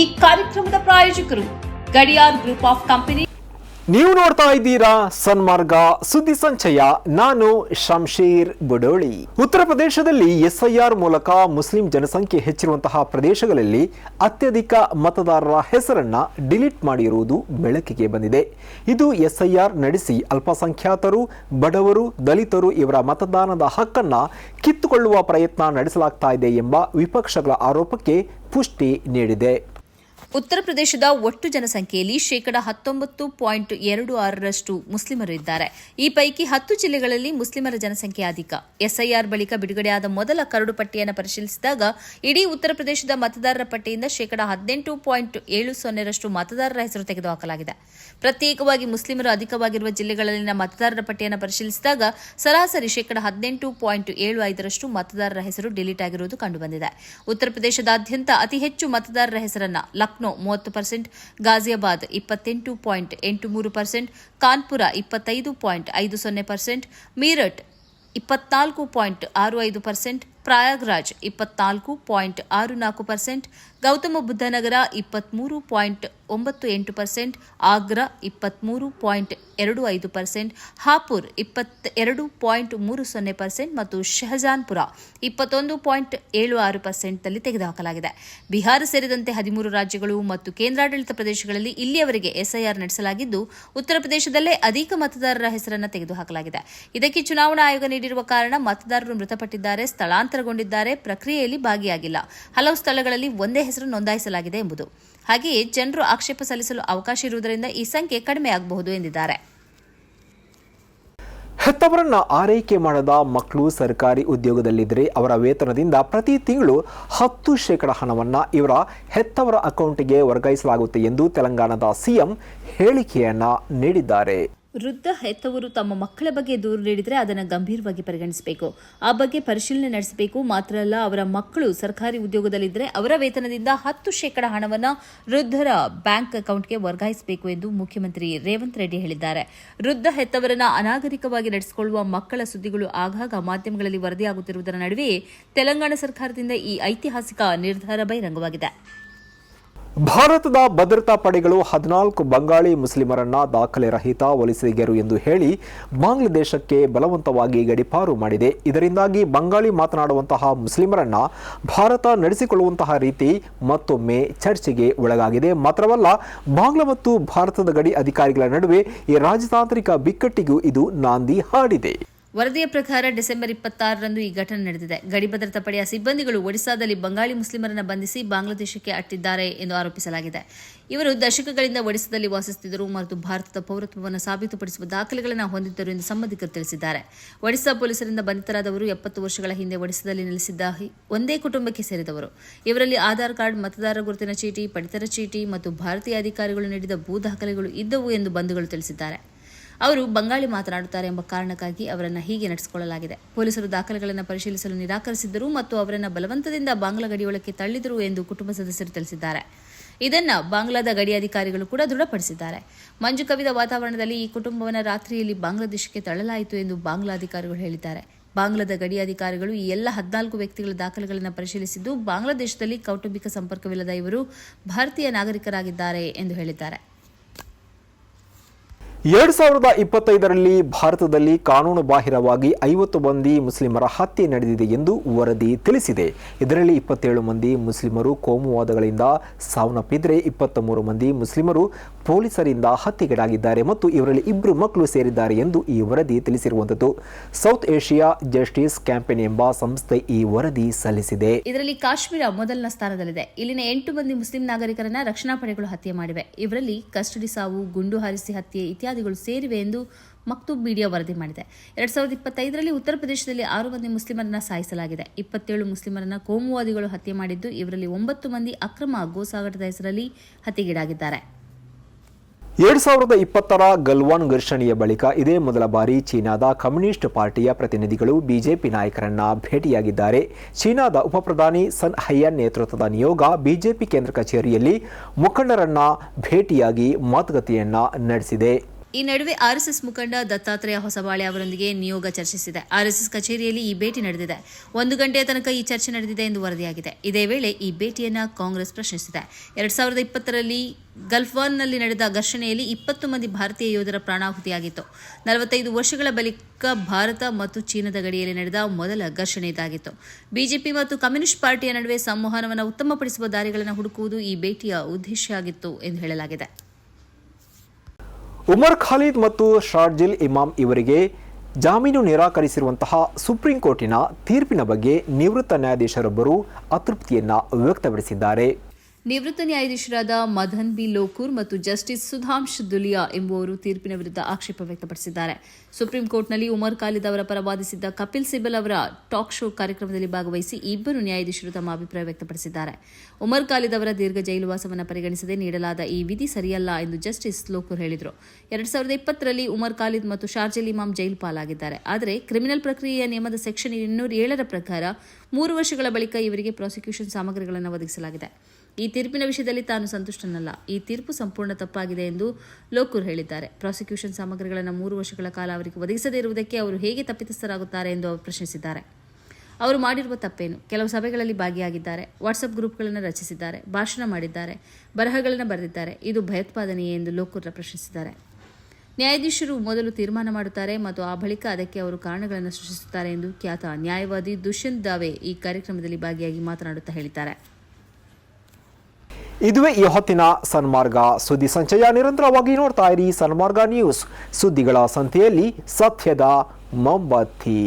ಈ ಕಾರ್ಯಕ್ರಮದ ಪ್ರಾಯೋಜಕರು ಗಡಿಯಾರ್ ಗ್ರೂಪ್ ಆಫ್ ಕಂಪನಿ. ನೀವು ನೋಡ್ತಾ ಇದ್ದೀರಾ ಸನ್ಮಾರ್ಗ ಸುದ್ದಿ ಸಂಚಯ. ನಾನು ಶಂಶೀರ್ ಬುಡೋಳಿ. ಉತ್ತರ ಪ್ರದೇಶದಲ್ಲಿ ಎಸ್ಐಆರ್ ಮೂಲಕ ಮುಸ್ಲಿಂ ಜನಸಂಖ್ಯೆ ಹೆಚ್ಚಿರುವಂತಹ ಪ್ರದೇಶಗಳಲ್ಲಿ ಅತ್ಯಧಿಕ ಮತದಾರರ ಹೆಸರನ್ನ ಡಿಲೀಟ್ ಮಾಡಿರುವುದು ಬೆಳಕಿಗೆ ಬಂದಿದೆ. ಇದು ಎಸ್ಐಆರ್ ನಡೆಸಿ ಅಲ್ಪಸಂಖ್ಯಾತರು, ಬಡವರು, ದಲಿತರು ಇವರ ಮತದಾನದ ಹಕ್ಕನ್ನ ಕಿತ್ತುಕೊಳ್ಳುವ ಪ್ರಯತ್ನ ನಡೆಸಲಾಗ್ತಾ ಇದೆ ಎಂಬ ವಿಪಕ್ಷಗಳ ಆರೋಪಕ್ಕೆ ಪುಷ್ಟಿ ನೀಡಿದೆ. ಉತ್ತರ ಪ್ರದೇಶದ ಒಟ್ಟು ಜನಸಂಖ್ಯೆಯಲ್ಲಿ 19.26% ಮುಸ್ಲಿಮರು ಇದ್ದಾರೆ. ಈ ಪೈಕಿ 10 ಜಿಲ್ಲೆಗಳಲ್ಲಿ ಮುಸ್ಲಿಮರ ಜನಸಂಖ್ಯೆ ಅಧಿಕ. ಎಸ್ಐಆರ್ ಬಳಿಕ ಬಿಡುಗಡೆಯಾದ ಮೊದಲ ಕರಡು ಪಟ್ಟಿಯನ್ನು ಪರಿಶೀಲಿಸಿದಾಗ ಇಡೀ ಉತ್ತರ ಪ್ರದೇಶದ ಮತದಾರರ ಪಟ್ಟಿಯಿಂದ 18.70% ಮತದಾರರ ಹೆಸರು ತೆಗೆದುಹಾಕಲಾಗಿದೆ. ಪ್ರತ್ಯೇಕವಾಗಿ ಮುಸ್ಲಿಮರು ಅಧಿಕವಾಗಿರುವ ಜಿಲ್ಲೆಗಳಲ್ಲಿನ ಮತದಾರರ ಪಟ್ಟಿಯನ್ನು ಪರಿಶೀಲಿಸಿದಾಗ ಸರಾಸರಿ 18.75% ಮತದಾರರ ಹೆಸರು ಡಿಲೀಟ್ ಆಗಿರುವುದು ಕಂಡುಬಂದಿದೆ. ಉತ್ತರ ಪ್ರದೇಶದಾದ್ಯಂತ ಅತಿ ಹೆಚ್ಚು ಮತದಾರರ ಹೆಸರನ್ನು ಲಕ್ನೋ 30%, ಗಾಜಿಯಾಬಾದ್ 28.83%, ಕಾನ್ಪುರ 25.50%, ಮೀರಟ್ 24.65%, ಪ್ರಯಾಗ್ರಾಜ್ 24.64%, ಗೌತಮ ಬುದ್ಧನಗರ 23.98%, ಆಗ್ರಾ 23.25%, ಹಾಪುರ್ 22.30% ಮತ್ತು ಶಹಜಾನ್ಪುರ 21.76% ತೆಗೆದುಹಾಕಲಾಗಿದೆ. ಬಿಹಾರ ಸೇರಿದಂತೆ 13 ರಾಜ್ಯಗಳು ಮತ್ತು ಕೇಂದ್ರಾಡಳಿತ ಪ್ರದೇಶಗಳಲ್ಲಿ ಇಲ್ಲಿಯವರೆಗೆ ಎಸ್ಐಆರ್ ನಡೆಸಲಾಗಿದ್ದು, ಉತ್ತರ ಪ್ರದೇಶದಲ್ಲೇ ಅಧಿಕ ಮತದಾರರ ಹೆಸರನ್ನು ತೆಗೆದುಹಾಕಲಾಗಿದೆ. ಇದಕ್ಕೆ ಚುನಾವಣಾ ಆಯೋಗ ನೀಡಿರುವ ಕಾರಣ ಮತದಾರರು ಮೃತಪಟ್ಟಿದ್ದಾರೆ, ಸ್ಥಳಾಂತರಗೊಂಡಿದ್ದಾರೆ, ಪ್ರಕ್ರಿಯೆಯಲ್ಲಿ ಭಾಗಿಯಾಗಿಲ್ಲ, ಹಲವು ಸ್ಥಳಗಳಲ್ಲಿ ಒಂದೇ ಹೆಸರು ನೋಂದಾಯಿಸಲಾಗಿದೆ ಎಂಬುದು. ಹಾಗೆಯೇ ಜನರು ಆಕ್ಷೇಪ ಸಲ್ಲಿಸಲು ಅವಕಾಶ ಇರುವುದರಿಂದ ಈ ಸಂಖ್ಯೆ ಕಡಿಮೆಯಾಗಬಹುದು ಎಂದಿದ್ದಾರೆ. ಹೆತ್ತವರನ್ನ ಆರೈಕೆ ಮಾಡದ ಮಕ್ಕಳು ಸರ್ಕಾರಿ ಉದ್ಯೋಗದಲ್ಲಿದ್ದರೆ ಅವರ ವೇತನದಿಂದ ಪ್ರತಿ ತಿಂಗಳು 10% ಹಣವನ್ನು ಇವರ ಹೆತ್ತವರ ಅಕೌಂಟ್ಗೆ ವರ್ಗಾಯಿಸಲಾಗುತ್ತೆ ಎಂದು ತೆಲಂಗಾಣದ ಸಿಎಂ ಹೇಳಿಕೆಯನ್ನ ನೀಡಿದ್ದಾರೆ. ವೃದ್ಧ ಹೆತ್ತವರು ತಮ್ಮ ಮಕ್ಕಳ ಬಗ್ಗೆ ದೂರು ನೀಡಿದರೆ ಅದನ್ನು ಗಂಭೀರವಾಗಿ ಪರಿಗಣಿಸಬೇಕು. ಆ ಬಗ್ಗೆ ಪರಿಶೀಲನೆ ನಡೆಸಬೇಕು. ಮಾತ್ರ ಅಲ್ಲ, ಅವರ ಮಕ್ಕಳು ಸರ್ಕಾರಿ ಉದ್ಯೋಗದಲ್ಲಿದ್ದರೆ ಅವರ ವೇತನದಿಂದ 10% ಹಣವನ್ನು ವೃದ್ಧರ ಬ್ಯಾಂಕ್ ಅಕೌಂಟ್ಗೆ ವರ್ಗಾಯಿಸಬೇಕು ಎಂದು ಮುಖ್ಯಮಂತ್ರಿ ರೇವಂತ್ ರೆಡ್ಡಿ ಹೇಳಿದ್ದಾರೆ. ವೃದ್ಧ ಹೆತ್ತವರನ್ನ ಅನಾಗರಿಕವಾಗಿ ನಡೆಸಿಕೊಳ್ಳುವ ಮಕ್ಕಳ ಸುದ್ದಿಗಳು ಆಗಾಗ ಮಾಧ್ಯಮಗಳಲ್ಲಿ ವರದಿಯಾಗುತ್ತಿರುವುದರ ನಡುವೆಯೇ ತೆಲಂಗಾಣ ಸರ್ಕಾರದಿಂದ ಈ ಐತಿಹಾಸಿಕ ನಿರ್ಧಾರ ಬಹಿರಂಗವಾಗಿದೆ. ಭಾರತದ ಭದ್ರತಾ ಪಡೆಗಳು 14 ಬಂಗಾಳಿ ಮುಸ್ಲಿಮರನ್ನ ದಾಖಲೆ ರಹಿತ ವಲಸಿಗರು ಎಂದು ಹೇಳಿ ಬಾಂಗ್ಲಾದೇಶಕ್ಕೆ ಬಲವಂತವಾಗಿ ಗಡೀಪಾರು ಮಾಡಿದೆ. ಇದರಿಂದಾಗಿ ಬಂಗಾಳಿ ಮಾತನಾಡುವಂತಹ ಮುಸ್ಲಿಮರನ್ನ ಭಾರತ ನಡೆಸಿಕೊಳ್ಳುವಂತಹ ರೀತಿ ಮತ್ತೊಮ್ಮೆ ಚರ್ಚೆಗೆ ಒಳಗಾಗಿದೆ. ಮಾತ್ರವಲ್ಲ, ಬಾಂಗ್ಲಾ ಮತ್ತು ಭಾರತದ ಗಡಿ ಅಧಿಕಾರಿಗಳ ನಡುವೆ ಈ ರಾಜತಾಂತ್ರಿಕ ಬಿಕ್ಕಟ್ಟಿಗೂ ಇದು ನಾಂದಿ ಹಾಡಿದೆ. ವರದಿಯ ಪ್ರಕಾರ ಡಿಸೆಂಬರ್ 26ರಂದು ಈ ಘಟನೆ ನಡೆದಿದೆ. ಗಡಿ ಭದ್ರತಾ ಪಡೆಯ ಸಿಬ್ಬಂದಿಗಳು ಒಡಿಶಾದಲ್ಲಿ ಬಂಗಾಳಿ ಮುಸ್ಲಿಮರನ್ನು ಬಂಧಿಸಿ ಬಾಂಗ್ಲಾದೇಶಕ್ಕೆ ಅಟ್ಟಿದ್ದಾರೆ ಎಂದು ಆರೋಪಿಸಲಾಗಿದೆ. ಇವರು ದಶಕಗಳಿಂದ ಒಡಿಶಾದಲ್ಲಿ ವಾಸಿಸುತ್ತಿದ್ದರು ಮತ್ತು ಭಾರತದ ಪೌರತ್ವವನ್ನು ಸಾಬೀತುಪಡಿಸುವ ದಾಖಲೆಗಳನ್ನು ಹೊಂದಿದ್ದರು ಎಂದು ಸಂಬಂಧಿಕರು ತಿಳಿಸಿದ್ದಾರೆ. ಒಡಿಶಾ ಪೊಲೀಸರಿಂದ ಬಂಧಿತರಾದವರು 70 ವರ್ಷಗಳ ಹಿಂದೆ ಒಡಿಶಾದಲ್ಲಿ ನೆಲೆಸಿದ್ದ ಒಂದೇ ಕುಟುಂಬಕ್ಕೆ ಸೇರಿದವರು. ಇವರಲ್ಲಿ ಆಧಾರ್ ಕಾರ್ಡ್, ಮತದಾರರ ಗುರುತಿನ ಚೀಟಿ, ಪಡಿತರ ಚೀಟಿ ಮತ್ತು ಭಾರತೀಯ ಅಧಿಕಾರಿಗಳು ನೀಡಿದ ಭೂ ದಾಖಲೆಗಳು ಇದ್ದವು ಎಂದು ಬಂಧುಗಳು ತಿಳಿಸಿದ್ದಾರೆ. ಅವರು ಬಂಗಾಳಿ ಮಾತನಾಡುತ್ತಾರೆ ಎಂಬ ಕಾರಣಕ್ಕಾಗಿ ಅವರನ್ನು ಹೀಗೆ ನಡೆಸಿಕೊಳ್ಳಲಾಗಿದೆ. ಪೊಲೀಸರು ದಾಖಲೆಗಳನ್ನು ಪರಿಶೀಲಿಸಲು ನಿರಾಕರಿಸಿದ್ದರು ಮತ್ತು ಅವರನ್ನು ಬಲವಂತದಿಂದ ಬಾಂಗ್ಲಾ ಗಡಿಯೊಳಕ್ಕೆ ತಳ್ಳಿದರು ಎಂದು ಕುಟುಂಬ ಸದಸ್ಯರು ತಿಳಿಸಿದ್ದಾರೆ. ಇದನ್ನು ಬಾಂಗ್ಲಾದ ಗಡಿ ಅಧಿಕಾರಿಗಳು ಕೂಡ ದೃಢಪಡಿಸಿದ್ದಾರೆ. ಮಂಜು ಕವಿದ ವಾತಾವರಣದಲ್ಲಿ ಈ ಕುಟುಂಬವನ್ನು ರಾತ್ರಿಯಲ್ಲಿ ಬಾಂಗ್ಲಾದೇಶಕ್ಕೆ ತಳ್ಳಲಾಯಿತು ಎಂದು ಬಾಂಗ್ಲಾ ಅಧಿಕಾರಿಗಳು ಹೇಳಿದ್ದಾರೆ. ಬಾಂಗ್ಲಾದ ಗಡಿ ಅಧಿಕಾರಿಗಳು ಈ ಎಲ್ಲ 14 ವ್ಯಕ್ತಿಗಳ ದಾಖಲೆಗಳನ್ನು ಪರಿಶೀಲಿಸಿದ್ದು, ಬಾಂಗ್ಲಾದೇಶದಲ್ಲಿ ಕೌಟುಂಬಿಕ ಸಂಪರ್ಕವಿಲ್ಲದ ಇವರು ಭಾರತೀಯ ನಾಗರಿಕರಾಗಿದ್ದಾರೆ ಎಂದು ಹೇಳಿದ್ದಾರೆ. 2025ರಲ್ಲಿ ಭಾರತದಲ್ಲಿ ಕಾನೂನು ಬಾಹಿರವಾಗಿ 50 ಮಂದಿ ಮುಸ್ಲಿಮರ ಹತ್ಯೆ ನಡೆದಿದೆ ಎಂದು ವರದಿ ತಿಳಿಸಿದೆ. ಇದರಲ್ಲಿ 27 ಮಂದಿ ಮುಸ್ಲಿಮರು ಕೋಮುವಾದಗಳಿಂದ ಸಾವನ್ನಪ್ಪಿದ್ರೆ 23 ಮಂದಿ ಮುಸ್ಲಿಮರು ಪೊಲೀಸರಿಂದ ಹತ್ಯೆಗೀಡಾಗಿದ್ದಾರೆ ಮತ್ತು ಇವರಲ್ಲಿ 2 ಮಕ್ಕಳು ಸೇರಿದ್ದಾರೆ ಎಂದು ಈ ವರದಿ ತಿಳಿಸಿರುವಂಥದ್ದು. ಸೌತ್ ಏಷ್ಯಾ ಜಸ್ಟಿಸ್ ಕ್ಯಾಂಪೇನ್ ಎಂಬ ಸಂಸ್ಥೆ ಈ ವರದಿ ಸಲ್ಲಿಸಿದೆ. ಇದರಲ್ಲಿ ಕಾಶ್ಮೀರ ಮೊದಲನ ಸ್ಥಾನದಲ್ಲಿದೆ. ಇಲ್ಲಿನ 8 ಮಂದಿ ಮುಸ್ಲಿಂ ನಾಗರಿಕರನ್ನ ರಕ್ಷಣಾ ಪಡೆಗಳು ಹತ್ಯೆ ಮಾಡಿವೆ. ಇವರಲ್ಲಿ ಕಸ್ಟಡಿ ಸಾವು, ಗುಂಡು ಹಾರಿಸಿ ಹತ್ಯೆ ಇತ್ಯಾದಿಗಳು ಸೇರಿವೆ ಎಂದು ಮಕ್ತೂಬ್ ಮೀಡಿಯಾ ವರದಿ ಮಾಡಿದೆ. 2025ರಲ್ಲಿ ಉತ್ತರ ಪ್ರದೇಶದಲ್ಲಿ 6 ಮಂದಿ ಮುಸ್ಲಿಮರನ್ನ ಸಾಯಿಸಲಾಗಿದೆ. 27 ಮುಸ್ಲಿಮರನ್ನ ಕೋಮುವಾದಿಗಳು ಹತ್ಯೆ ಮಾಡಿದ್ದು, ಇವರಲ್ಲಿ 9 ಮಂದಿ ಅಕ್ರಮ ಗೋಸಾಗಾಟದ ಹೆಸರಲ್ಲಿ ಹತ್ಯೆಗೀಡಾಗಿದ್ದಾರೆ. 2020ರ ಗಲ್ವಾನ್ ಘರ್ಷಣೆಯ ಬಳಿಕ ಇದೇ ಮೊದಲ ಬಾರಿ ಚೀನಾದ ಕಮ್ಯುನಿಸ್ಟ್ ಪಾರ್ಟಿಯ ಪ್ರತಿನಿಧಿಗಳು ಬಿಜೆಪಿ ನಾಯಕರನ್ನ ಭೇಟಿಯಾಗಿದ್ದಾರೆ. ಚೀನಾದ ಉಪಪ್ರಧಾನಿ ಸನ್ ಹೈಯಾನ್ ನೇತೃತ್ವದ ನಿಯೋಗ ಬಿಜೆಪಿ ಕೇಂದ್ರ ಕಚೇರಿಯಲ್ಲಿ ಮುಖಂಡರನ್ನ ಭೇಟಿಯಾಗಿ ಮಾತುಕತೆಯನ್ನ ನಡೆಸಿದೆ. ಈ ನಡುವೆ ಆರ್ಎಸ್ಎಸ್ ಮುಖಂಡ ದತ್ತಾತ್ರೇಯ ಹೊಸಬಾಳೆ ಅವರೊಂದಿಗೆ ನಿಯೋಗ ಚರ್ಚಿಸಿದೆ. ಆರ್ಎಸ್ಎಸ್ ಕಚೇರಿಯಲ್ಲಿ ಈ ಭೇಟಿ ನಡೆದಿದೆ. 1 ಗಂಟೆಯ ತನಕ ಈ ಚರ್ಚೆ ನಡೆದಿದೆ ಎಂದು ವರದಿಯಾಗಿದೆ. ಇದೇ ವೇಳೆ ಈ ಭೇಟಿಯನ್ನು ಕಾಂಗ್ರೆಸ್ ಪ್ರಶ್ನಿಸಿದೆ. 2020ರಲ್ಲಿ ಗಲ್ಫ್ವಾನ್ನಲ್ಲಿ ನಡೆದ ಘರ್ಷಣೆಯಲ್ಲಿ 20 ಮಂದಿ ಭಾರತೀಯ ಯೋಧರ ಪ್ರಾಣಾಹುತಿಯಾಗಿತ್ತು. 45 ವರ್ಷಗಳ ಬಳಿಕ ಭಾರತ ಮತ್ತು ಚೀನಾದ ಗಡಿಯಲ್ಲಿ ನಡೆದ ಮೊದಲ ಘರ್ಷಣೆ ಇದಾಗಿತ್ತು. ಬಿಜೆಪಿ ಮತ್ತು ಕಮ್ಯುನಿಸ್ಟ್ ಪಾರ್ಟಿಯ ನಡುವೆ ಸಂವಹನವನ್ನು ಉತ್ತಮಪಡಿಸುವ ದಾರಿಗಳನ್ನು ಹುಡುಕುವುದು ಈ ಭೇಟಿಯ ಉದ್ದೇಶ ಆಗಿತ್ತು ಎಂದು ಹೇಳಲಾಗಿದೆ. ಉಮರ್ ಖಾಲಿದ್ ಮತ್ತು ಶಾರ್ಜಿಲ್ ಇಮಾಮ್ ಇವರಿಗೆ ಜಾಮೀನು ನಿರಾಕರಿಸಿರುವಂತಹ ಸುಪ್ರೀಂ ಕೋರ್ಟಿನ ತೀರ್ಪಿನ ಬಗ್ಗೆ ನಿವೃತ್ತ ನ್ಯಾಯಾಧೀಶರೊಬ್ಬರು ಅತೃಪ್ತಿಯನ್ನು ವ್ಯಕ್ತಪಡಿಸಿದ್ದಾರೆ. ನಿವೃತ್ತ ನ್ಯಾಯಾಧೀಶರಾದ ಮದನ್ ಬಿ ಲೋಕೂರ್ ಮತ್ತು ಜಸ್ಟಿಸ್ ಸುಧಾಂಶ್ ದುಲಿಯಾ ಎಂಬುವರು ತೀರ್ಪಿನ ವಿರುದ್ಧ ಆಕ್ಷೇಪ ವ್ಯಕ್ತಪಡಿಸಿದ್ದಾರೆ. ಸುಪ್ರೀಂ ಕೋರ್ಟ್ನಲ್ಲಿ ಉಮರ್ ಖಾಲಿದ್ ಅವರ ಪರ ವಾದಿಸಿದ್ದ ಕಪಿಲ್ ಸಿಬಲ್ ಅವರ ಟಾಕ್ ಶೋ ಕಾರ್ಯಕ್ರಮದಲ್ಲಿ ಭಾಗವಹಿಸಿ ಇಬ್ಬರು ನ್ಯಾಯಾಧೀಶರು ತಮ್ಮ ಅಭಿಪ್ರಾಯ ವ್ಯಕ್ತಪಡಿಸಿದ್ದಾರೆ. ಉಮರ್ ಖಾಲಿದ್ ಅವರ ದೀರ್ಘ ಜೈಲುವಾಸವನ್ನು ಪರಿಗಣಿಸದೆ ನೀಡಲಾದ ಈ ವಿಧಿ ಸರಿಯಲ್ಲ ಎಂದು ಜಸ್ಟಿಸ್ ಲೋಕೂರ್ ಹೇಳಿದರು. 2020ರಲ್ಲಿ ಉಮರ್ ಖಾಲಿದ್ ಮತ್ತು ಶಾರ್ಜಿಲ್ ಇಮಾಮ್ ಜೈಲು ಪಾಲಾಗಿದ್ದಾರೆ. ಆದರೆ ಕ್ರಿಮಿನಲ್ ಪ್ರಕ್ರಿಯೆಯ ನಿಯಮದ ಸೆಕ್ಷನ್ 207ರ ಪ್ರಕಾರ 3 ವರ್ಷಗಳ ಬಳಿಕ ಇವರಿಗೆ ಪ್ರಾಸಿಕ್ಯೂಷನ್ ಸಾಮಗ್ರಿಗಳನ್ನು ಒದಗಿಸಲಾಗಿದೆ. ಈ ತೀರ್ಪಿನ ವಿಷಯದಲ್ಲಿ ತಾನು ಸಂತುಷ್ಟನಲ್ಲ. ಈ ತೀರ್ಪು ಸಂಪೂರ್ಣ ತಪ್ಪಾಗಿದೆ ಎಂದು ಲೋಕೂರ್ ಹೇಳಿದ್ದಾರೆ. ಪ್ರಾಸಿಕ್ಯೂಷನ್ ಸಾಮಗ್ರಿಗಳನ್ನು 3 ವರ್ಷಗಳ ಕಾಲ ಅವರಿಗೆ ಒದಗಿಸದೇ ಇರುವುದಕ್ಕೆ ಅವರು ಹೇಗೆ ತಪ್ಪಿತಸ್ಥರಾಗುತ್ತಾರೆ ಎಂದು ಅವರು ಪ್ರಶ್ನಿಸಿದ್ದಾರೆ. ಅವರು ಮಾಡಿರುವ ತಪ್ಪೇನು? ಕೆಲವು ಸಭೆಗಳಲ್ಲಿ ಭಾಗಿಯಾಗಿದ್ದಾರೆ, ವಾಟ್ಸಪ್ ಗ್ರೂಪ್ಗಳನ್ನು ರಚಿಸಿದ್ದಾರೆ, ಭಾಷಣ ಮಾಡಿದ್ದಾರೆ, ಬರಹಗಳನ್ನು ಬರೆದಿದ್ದಾರೆ. ಇದು ಭಯೋತ್ಪಾದನೆಯೇ ಎಂದು ಲೋಕೂರ್ ಪ್ರಶ್ನಿಸಿದ್ದಾರೆ. ನ್ಯಾಯಾಧೀಶರು ಮೊದಲು ತೀರ್ಮಾನ ಮಾಡುತ್ತಾರೆ ಮತ್ತು ಆ ಬಳಿಕ ಅದಕ್ಕೆ ಅವರು ಕಾರಣಗಳನ್ನು ಸೃಷ್ಟಿಸುತ್ತಾರೆ ಎಂದು ಖ್ಯಾತ ನ್ಯಾಯವಾದಿ ದುಷ್ಯಂತ್ ದಾವೆ ಈ ಕಾರ್ಯಕ್ರಮದಲ್ಲಿ ಭಾಗಿಯಾಗಿ ಮಾತನಾಡುತ್ತಾ ಹೇಳಿದ್ದಾರೆ. ಇದುವೇ ಈ ಹೊತ್ತಿನ ಸನ್ಮಾರ್ಗ ಸುದ್ದಿ ಸಂಚಯ. ನಿರಂತರವಾಗಿ ನೋಡ್ತಾ ಇರಿ ಸನ್ಮಾರ್ಗ ನ್ಯೂಸ್. ಸುದ್ದಿಗಳ ಸಂತೆಯಲ್ಲಿ ಸತ್ಯದ ಮೊಂಬತ್ತಿ.